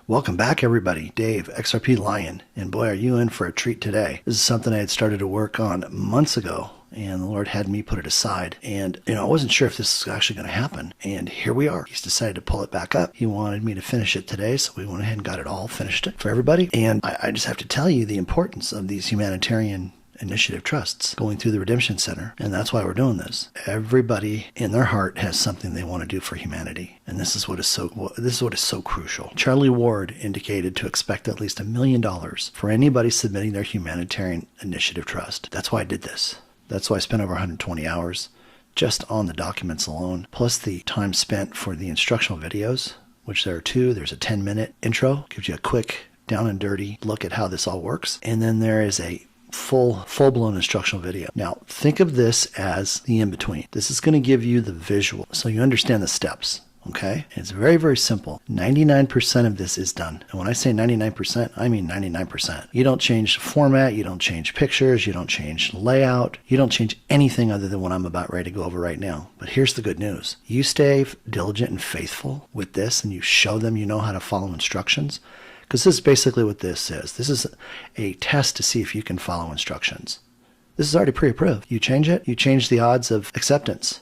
Welcome back, everybody. Dave, XRPLion, and boy, are you in for a treat today. This is something I had started to work on months ago, and the Lord had me put it aside. And, I wasn't sure if this was actually going to happen. And here we are. He's decided to pull it back up. He wanted me to finish it today, so we went ahead and got it all finished for everybody. And I just have to tell you the importance of these humanitarian initiative trusts going through the Redemption Center, and that's why we're doing this. Everybody in their heart has something they want to do for humanity, and this is what is so crucial. Charlie Ward indicated to expect at least $1 million for anybody submitting their humanitarian initiative trust. That's why I did this. That's why I spent over 120 hours just on the documents alone, plus the time spent for the instructional videos, which there are two. There's a 10-minute intro, gives you a quick down and dirty look at how this all works, and then there is a full-blown instructional video. Now, think of this as the in-between. This is going to give you the visual so you understand the steps, okay? And it's very, very simple. 99% of this is done. And when I say 99%, I mean 99%. You don't change the format, you don't change pictures, you don't change layout, you don't change anything other than what I'm about ready to go over right now. But here's the good news. You stay diligent and faithful with this, and you show them you know how to follow instructions. Because this is basically what this is. This is a test to see if you can follow instructions. This is already pre-approved. You change it, you change the odds of acceptance.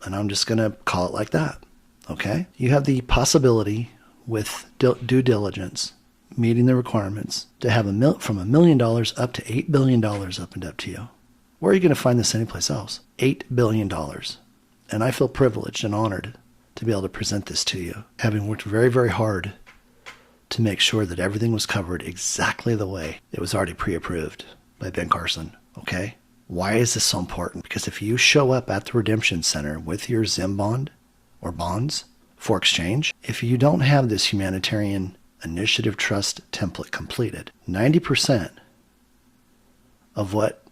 And I'm just going to call it like that. Okay? You have the possibility with due diligence, meeting the requirements, to have from $1 million up to $8 billion opened up to you. Where are you going to find this anyplace else? $8 billion. And I feel privileged and honored to be able to present this to you, having worked very, very hard to make sure that everything was covered exactly the way it was already pre-approved by Ben Carson, okay? Why is this so important? Because if you show up at the Redemption Center with your Zim bond or bonds for exchange, if you don't have this humanitarian initiative trust template completed, 90% of what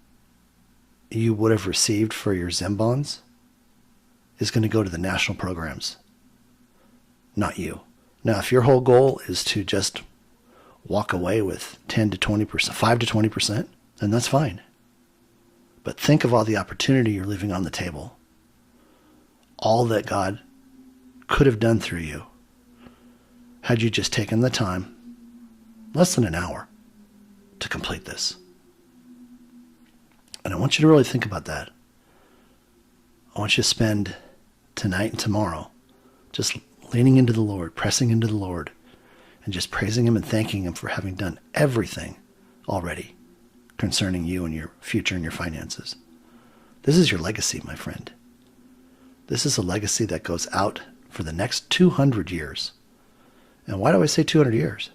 you would have received for your Zim bonds is going to go to the national programs, not you. Now, if your whole goal is to just walk away with 10 to 20%, 5 to 20%, then that's fine. But think of all the opportunity you're leaving on the table. All that God could have done through you had you just taken the time, less than an hour, to complete this. And I want you to really think about that. I want you to spend tonight and tomorrow just leaning into the Lord, pressing into the Lord, and just praising Him and thanking Him for having done everything already concerning you and your future and your finances. This is your legacy, my friend. This is a legacy that goes out for the next 200 years. And why do I say 200 years?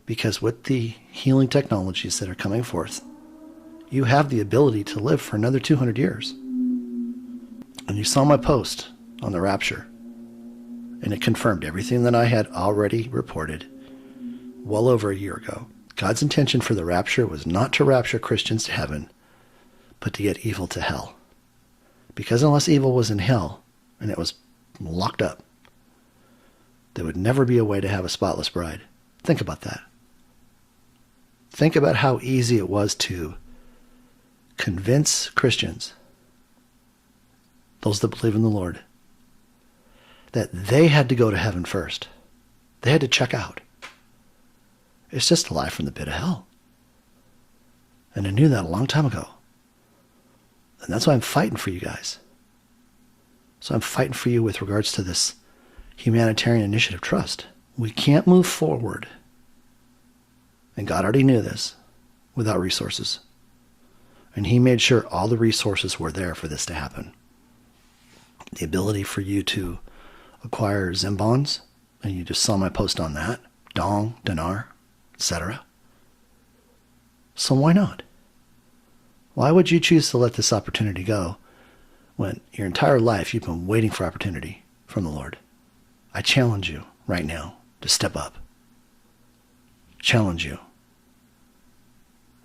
Because with the healing technologies that are coming forth, you have the ability to live for another 200 years. And you saw my post on the rapture. And it confirmed everything that I had already reported well over a year ago. God's intention for the rapture was not to rapture Christians to heaven, but to get evil to hell. Because unless evil was in hell and it was locked up, there would never be a way to have a spotless bride. Think about that. Think about how easy it was to convince Christians, those that believe in the Lord, that they had to go to heaven first. They had to check out. It's just a lie from the pit of hell. And I knew that a long time ago. And that's why I'm fighting for you guys. So I'm fighting for you with regards to this humanitarian initiative trust. We can't move forward, and God already knew this, without resources. And He made sure all the resources were there for this to happen. The ability for you to acquire Zim bonds, and you just saw my post on that, Dong, Dinar, etc. So why not? Why would you choose to let this opportunity go when your entire life you've been waiting for opportunity from the Lord? I challenge you right now to step up. Challenge you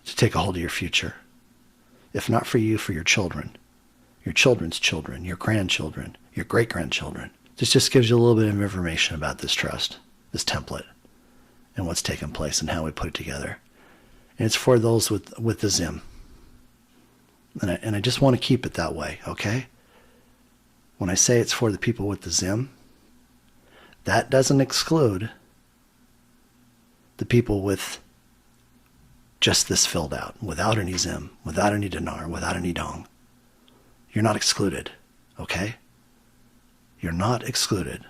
to take a hold of your future. If not for you, for your children, your children's children, your grandchildren, your great-grandchildren. This just gives you a little bit of information about this trust, this template, and what's taken place and how we put it together. And it's for those with the Zim. And I just want to keep it that way, okay? When I say it's for the people with the Zim, that doesn't exclude the people with just this filled out, without any Zim, without any dinar, without any dong. You're not excluded, okay? You're not excluded.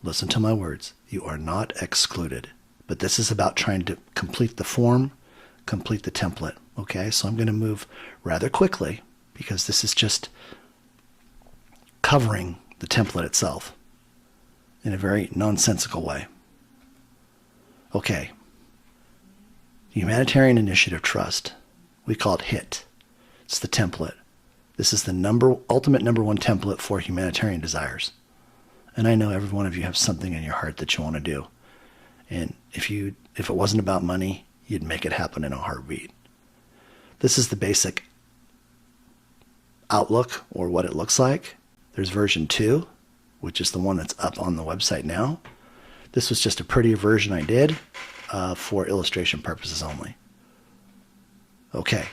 Listen to my words. You are not excluded. But this is about trying to complete the form, complete the template, okay? So I'm going to move rather quickly because this is just covering the template itself in a very nonsensical way. Okay. Humanitarian Initiative Trust. We call it HIT. It's the template. This is the ultimate number one template for humanitarian desires. And I know every one of you have something in your heart that you want to do. And if it wasn't about money, you'd make it happen in a heartbeat. This is the basic outlook, or what it looks like. There's version 2, which is the one that's up on the website now. This was just a prettier version I did for illustration purposes only. Okay.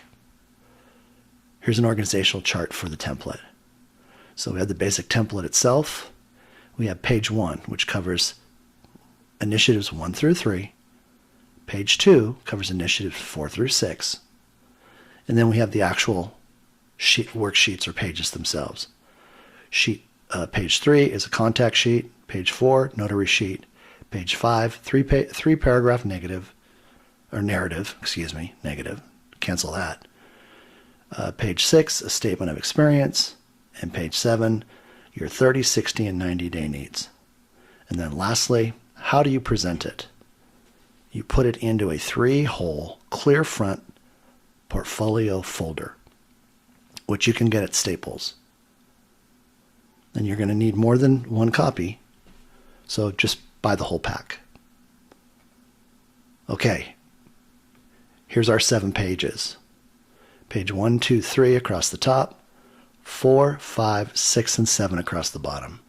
Here's an organizational chart for the template. So we have the basic template itself. We have page 1, which covers initiatives 1 through 3. Page 2 covers initiatives 4 through 6. And then we have the actual worksheets or pages themselves. Page 3 is a contact sheet. Page 4, notary sheet. Page 5, three paragraph negative. Cancel that. Page 6, a statement of experience. And page 7, your 30, 60, and 90-day needs. And then lastly, how do you present it? You put it into a 3-hole clear front portfolio folder, which you can get at Staples. And you're going to need more than one copy, so just buy the whole pack. Okay, here's our 7 pages. Page 1, 2, 3 across the top, 4, 5, 6, and 7 across the bottom.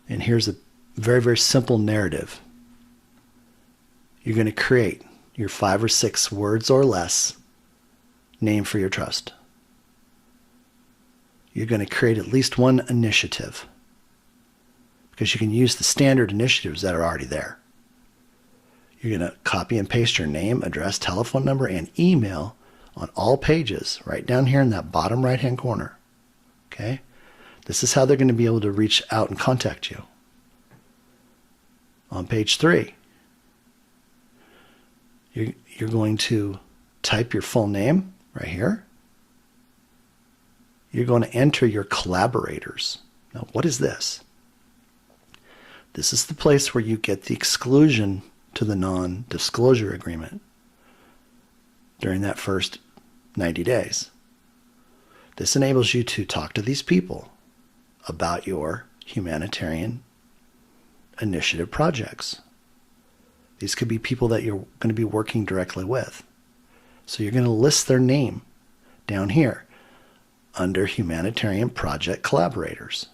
And here's a very, very simple narrative. You're going to create your 5 or 6 words or less name for your trust. You're going to create at least one initiative, because you can use the standard initiatives that are already there. You're going to copy and paste your name, address, telephone number, and email on all pages right down here in that bottom right-hand corner. Okay? This is how they're going to be able to reach out and contact you. On page 3, you're going to type your full name right here. You're going to enter your collaborators. Now, what is this? This is the place where you get the exclusion to the non-disclosure agreement during that first 90 days. This enables you to talk to these people about your humanitarian initiative projects. These could be people that you're going to be working directly with. So you're going to list their name down here under Humanitarian Project Collaborators.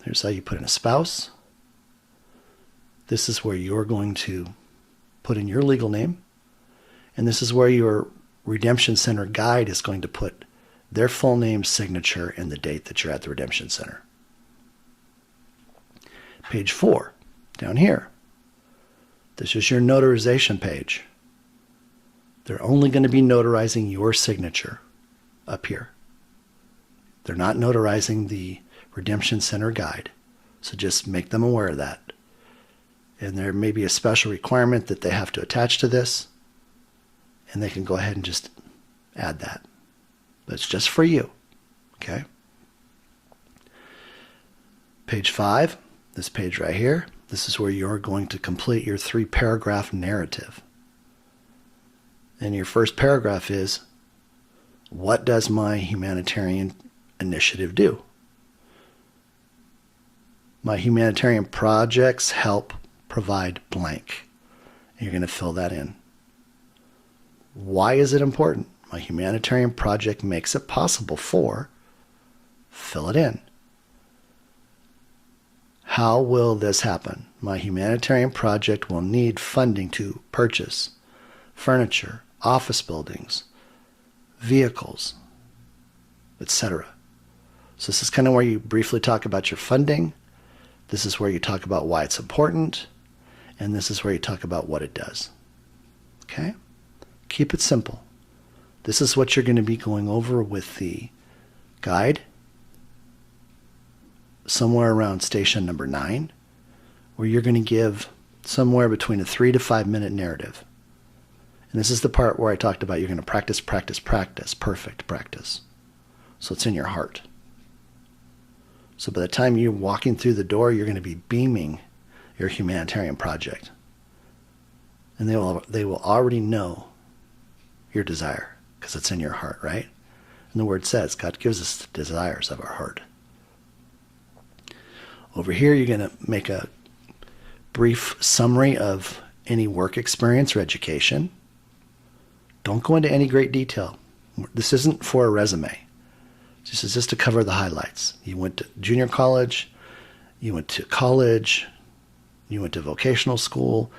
Here's how you put in a spouse. This is where you're going to put in your legal name. And this is where your Redemption Center guide is going to put their full name, signature, and the date that you're at the Redemption Center. Page 4, down here. This is your notarization page. They're only going to be notarizing your signature up here. They're not notarizing the Redemption Center guide. So just make them aware of that. And there may be a special requirement that they have to attach to this, and they can go ahead and just add that. But it's just for you. Okay? Page 5, this page right here, this is where you're going to complete your 3-paragraph narrative. And your first paragraph is, what does my humanitarian initiative do? My humanitarian projects help provide blank. And you're going to fill that in. Why is it important? My humanitarian project makes it possible for, fill it in. How will this happen? My humanitarian project will need funding to purchase furniture, office buildings, vehicles, etc. So this is kind of where you briefly talk about your funding, This is where you talk about why it's important, and this is where you talk about what it does. Okay? Keep it simple. This is what you're going to be going over with the guide somewhere around station number 9, where you're going to give somewhere between a 3 to 5 minute narrative. And this is the part where I talked about you're going to practice, practice, practice, perfect practice. So it's in your heart. So by the time you're walking through the door, you're going to be beaming your humanitarian project. And they will already know your desire because it's in your heart, right? And the word says God gives us the desires of our heart. Over here, you're going to make a brief summary of any work experience or education. Don't go into any great detail. This isn't for a resume. This is just to cover the highlights. You went to junior college, you went to college, you went to vocational school,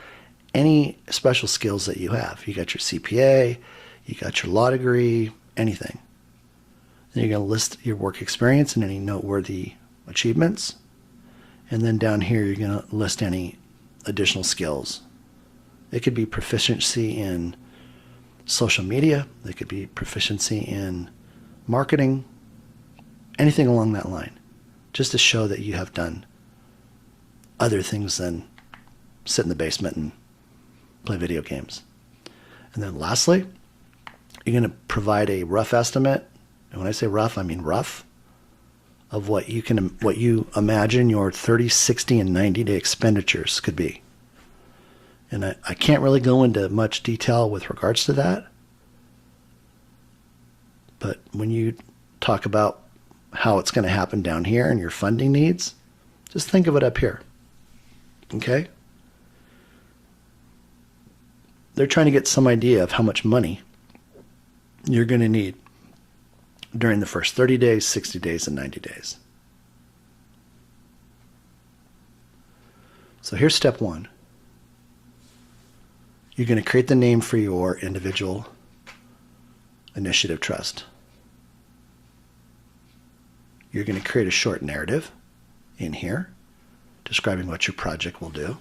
any special skills that you have. You got your CPA, you got your law degree, anything. Then you're going to list your work experience and any noteworthy achievements. And then down here, you're going to list any additional skills. It could be proficiency in social media. It could be proficiency in marketing, anything along that line, just to show that you have done other things than sit in the basement and play video games. And then lastly, you're going to provide a rough estimate. And when I say rough, I mean rough, of what you imagine your 30, 60, and 90-day expenditures could be. And I can't really go into much detail with regards to that. But when you talk about how it's going to happen down here and your funding needs, just think of it up here. Okay? They're trying to get some idea of how much money you're going to need during the first 30 days, 60 days, and 90 days. So here's step 1. You're going to create the name for your individual initiative trust. You're going to create a short narrative in here describing what your project will do.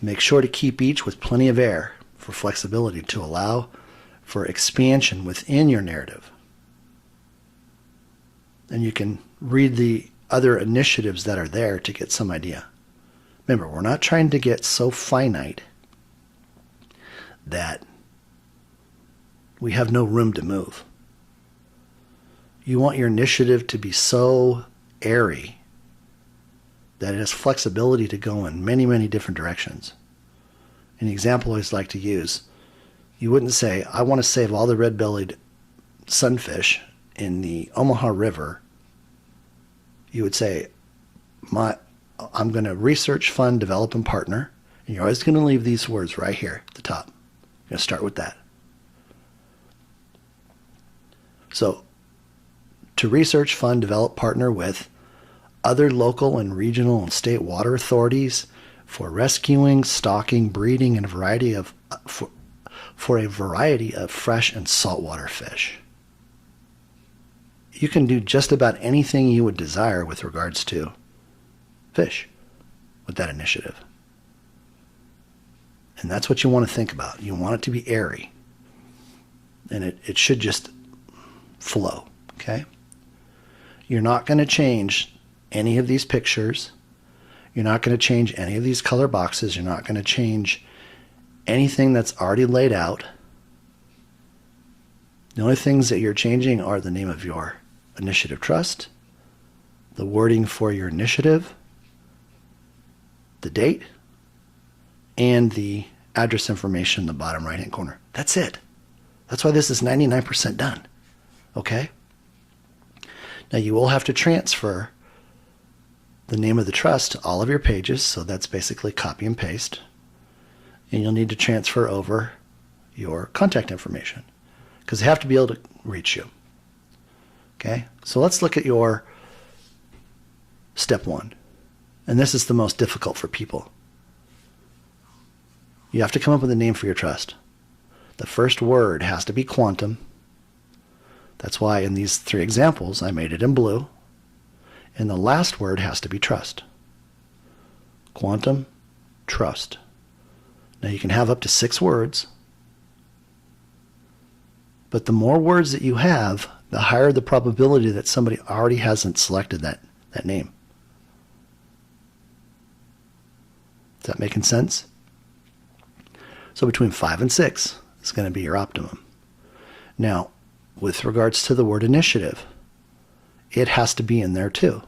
Make sure to keep each with plenty of air for flexibility to allow for expansion within your narrative. And you can read the other initiatives that are there to get some idea. Remember, we're not trying to get so finite that we have no room to move. You want your initiative to be so airy that it has flexibility to go in many, many different directions. An example I always like to use, you wouldn't say, I want to save all the red-bellied sunfish in the Omaha River. You would say, I'm going to research, fund, develop, and partner. And you're always going to leave these words right here at the top. You're going to start with that. So, to research, fund, develop, partner with other local and regional and state water authorities for rescuing, stocking, breeding, and for a variety of fresh and saltwater fish. You can do just about anything you would desire with regards to fish with that initiative. And that's what you want to think about. You want it to be airy. And it should just flow, okay? You're not going to change any of these pictures. You're not going to change any of these color boxes. You're not going to change anything that's already laid out. The only things that you're changing are the name of your initiative trust, the wording for your initiative, the date, and the address information in the bottom right-hand corner. That's it. That's why this is 99% done. Okay? Now you will have to transfer the name of the trust to all of your pages, so that's basically copy and paste. And you'll need to transfer over your contact information because they have to be able to reach you. Okay? So let's look at your step 1. And this is the most difficult for people. You have to come up with a name for your trust. The first word has to be quantum. That's why in these 3 examples, I made it in blue. And the last word has to be trust. Quantum, trust. Now you can have up to 6 words, but the more words that you have, the higher the probability that somebody already hasn't selected that name. Is that making sense? So between 5 and 6 is going to be your optimum. Now, with regards to the word initiative, it has to be in there too.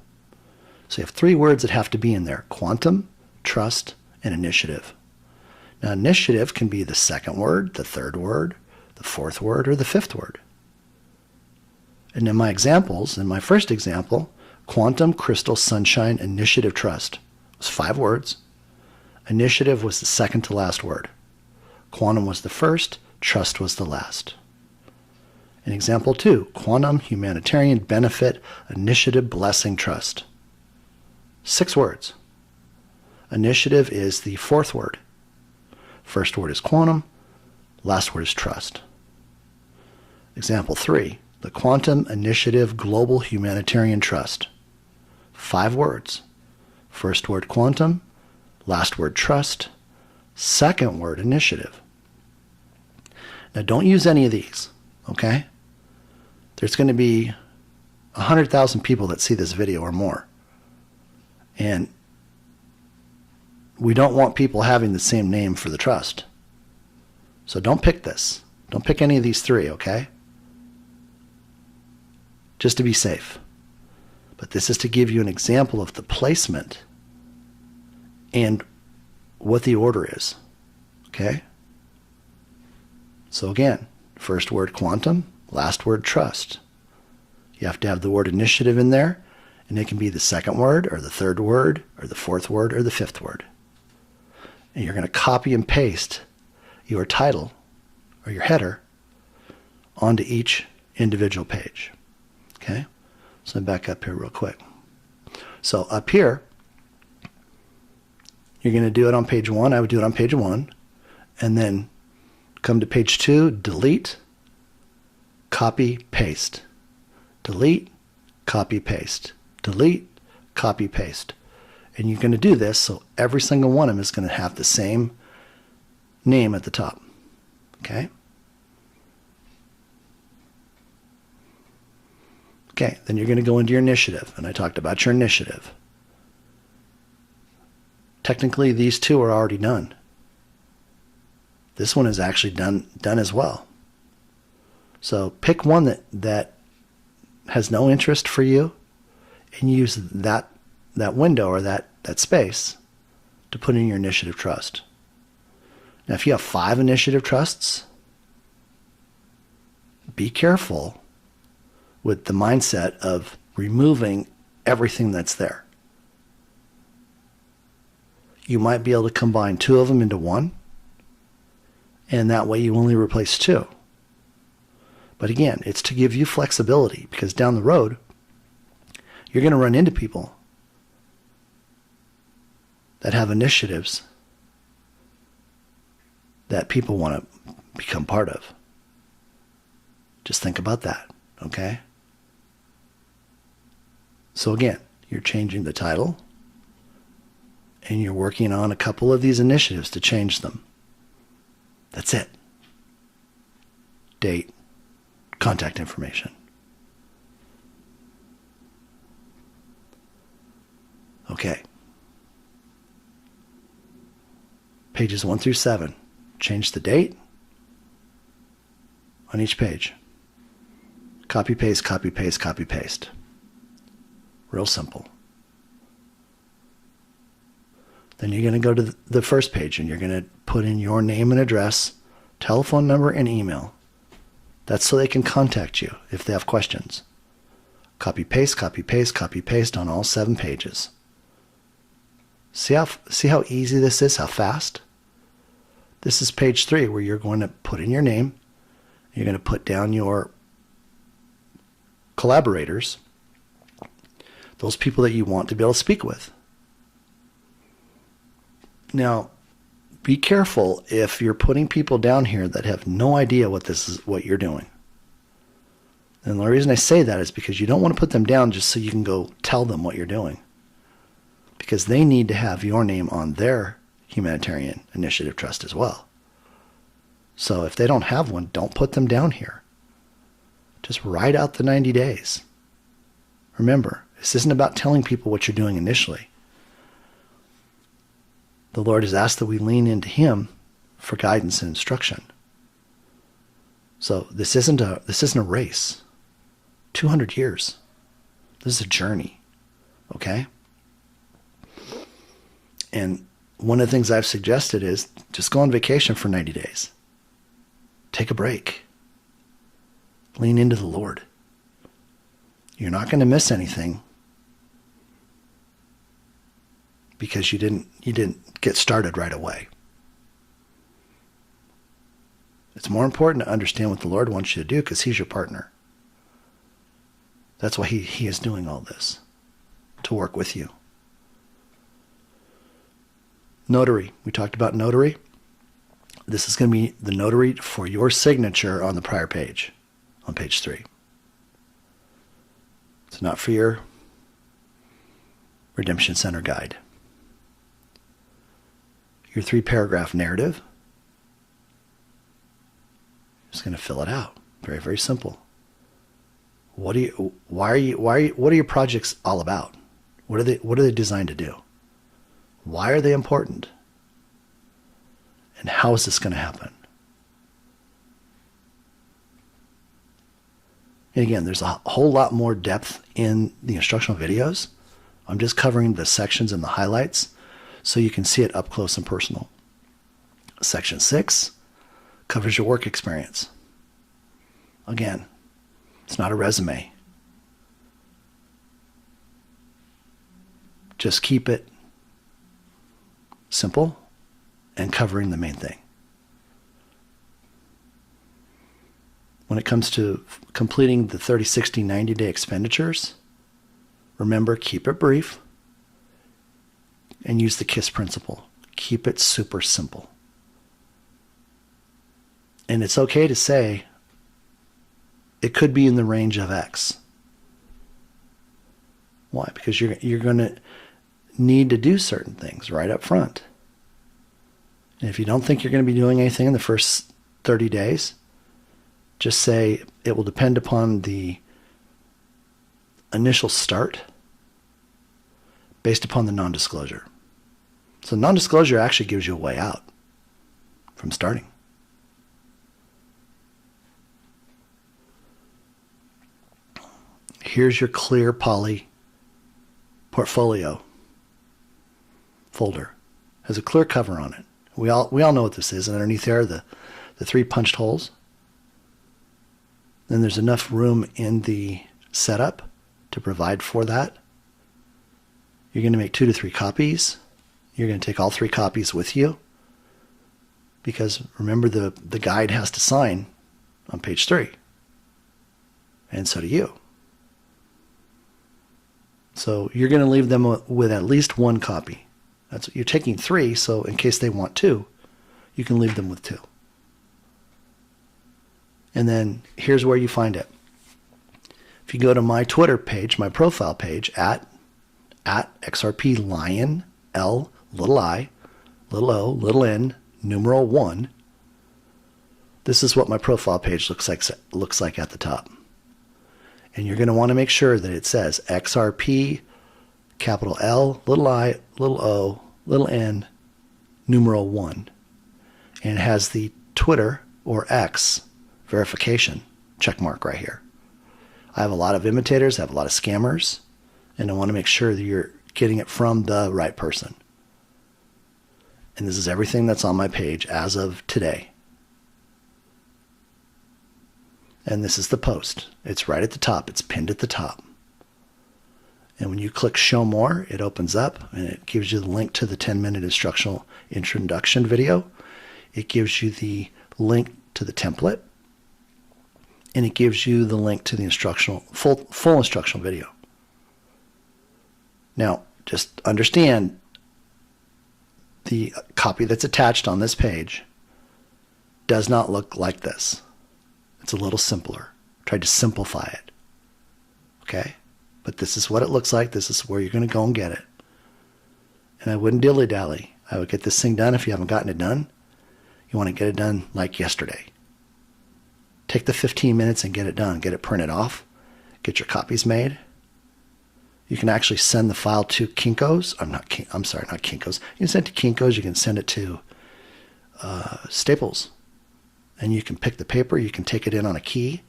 So you have 3 words that have to be in there: quantum, trust, and initiative. Now, initiative can be the 2nd word, the 3rd word, the 4th word, or the 5th word. And in my examples, in my first example, quantum, crystal, sunshine, initiative, trust, it was 5 words. Initiative was the 2nd to last word. Quantum was the 1st, trust was the last. In example 2, quantum, humanitarian, benefit, initiative, blessing, trust. 6 words. Initiative is the 4th word. First word is quantum, last word is trust. Example 3, the Quantum Initiative Global Humanitarian Trust. 5 words. First word quantum, last word trust, 2nd word initiative. Now don't use any of these, okay? There's going to be 100,000 people that see this video or more. And we don't want people having the same name for the trust. So don't pick this. Don't pick any of these 3, okay? Just to be safe. But this is to give you an example of the placement and what the order is, okay? So again, first word quantum, last word trust. You have to have the word initiative in there, and it can be the 2nd word or the 3rd word or the 4th word or the 5th word. And you're going to copy and paste your title or your header onto each individual page. Okay? So I'm back up here real quick. So up here, you're going to do it on page 1. I would do it on page 1. And then come to page 2, delete, copy, paste. Delete, copy, paste. Delete, copy, paste. And you're going to do this so every single one of them is going to have the same name at the top. Okay? Okay, then you're going to go into your initiative. And I talked about your initiative. Technically, these 2 are already done. This one is actually done as well. So pick one that has no interest for you and use that window or that space to put in your initiative trust. Now, if you have 5 initiative trusts, be careful with the mindset of removing everything that's there. You might be able to combine 2 of them into 1, and that way you only replace 2. But again, it's to give you flexibility, because down the road, you're going to run into people that have initiatives that people want to become part of. Just think about that, okay? So again, you're changing the title, and you're working on a couple of these initiatives to change them. That's it. Date, contact information. Okay. Pages 1 through 7. Change the date on each page. Copy, paste, copy, paste, copy, paste. Real simple. Then you're going to go to the first page and you're going to put in your name and address, telephone number, and email. That's so they can contact you if they have questions. Copy, paste, copy, paste, copy, paste on all 7 pages. See how easy this is, how fast? This is page 3 where you're going to put in your name. You're going to put down your collaborators, those people that you want to be able to speak with. Now, be careful if you're putting people down here that have no idea what you're doing. And the reason I say that is because you don't want to put them down just so you can go tell them what you're doing. because they need to have your name on their humanitarian initiative trust as well. So if they don't have one, don't put them down here. Just write out the 90 days. Remember, this isn't about telling people what you're doing initially. The Lord has asked that we lean into Him for guidance and instruction. So this isn't a race. 200 years. This is a journey. Okay? And one of the things I've suggested is just go on vacation for 90 days. Take a break. Lean into the Lord. You're not going to miss anything because you didn't get started right away. It's more important to understand what the Lord wants you to do because He's your partner. That's why He is doing all this, to work with you. Notary. We talked about notary. This is going to be the notary for your signature on the prior page, on page 3. It's not for your Redemption Center guide. Your 3-paragraph narrative. Just going to fill it out. Very, very simple. What are your projects all about? What are they designed to do? Why are they important? And how is this going to happen? And again, there's a whole lot more depth in the instructional videos. I'm just covering the sections and the highlights so you can see it up close and personal. Section 6 covers your work experience. Again, it's not a resume. Just keep it simple and covering the main thing. When it comes to completing the 30, 60, 90-day expenditures, remember, keep it brief and use the KISS principle. Keep it super simple. And it's okay to say it could be in the range of X. Why? Because you're going to need to do certain things right up front. And if you don't think you're going to be doing anything in the first 30 days, just say it will depend upon the initial start based upon the non-disclosure. So non-disclosure actually gives you a way out from starting. Here's your clear poly portfolio folder. Has a clear cover on it. We all know what this is, and underneath there are the 3 punched holes. Then there's enough room in the setup to provide for that. You're going to make 2 to 3 copies. You're going to take all 3 copies with you because remember the guide has to sign on page 3, and so do you. So you're going to leave them with at least 1 copy. You're taking 3, so in case they want 2, you can leave them with 2. And then here's where you find it. If you go to my Twitter page, my profile page, at XRPLion, L, little I, little O, little N, numeral 1, this is what my profile page looks like at the top. And you're going to want to make sure that it says XRP, capital L, little I, little O, little N, numeral 1. And it has the Twitter or X verification check mark right here. I have a lot of imitators, I have a lot of scammers, and I want to make sure that you're getting it from the right person. And this is everything that's on my page as of today. And this is the post. It's right at the top. It's pinned at the top. And when you click show more, it opens up and it gives you the link to the 10-minute instructional introduction video. It gives you the link to the template. And it gives you the link to the instructional full instructional video. Now, just understand the copy that's attached on this page does not look like this. It's a little simpler. Tried to simplify it. Okay? But this is what it looks like. This is where you're going to go and get it. and I wouldn't dilly-dally. I would get this thing done. If you haven't gotten it done, you want to get it done like yesterday. Take the 15 minutes and get it done. Get it printed off. Get your copies made. You can actually send the file to Kinko's. I'm sorry, not Kinko's. You can send it to Kinko's. You can send it to Staples. And you can pick the paper. You can take it in on a key.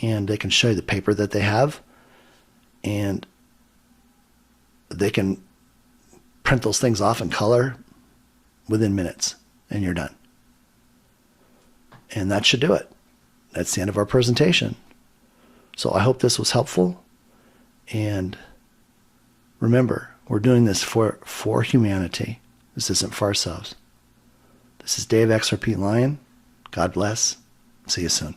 And they can show you the paper that they have. And they can print those things off in color within minutes. And you're done. And that should do it. That's the end of our presentation. So I hope this was helpful. And remember, we're doing this for humanity. This isn't for ourselves. This is Dave XRPLion. God bless. See you soon.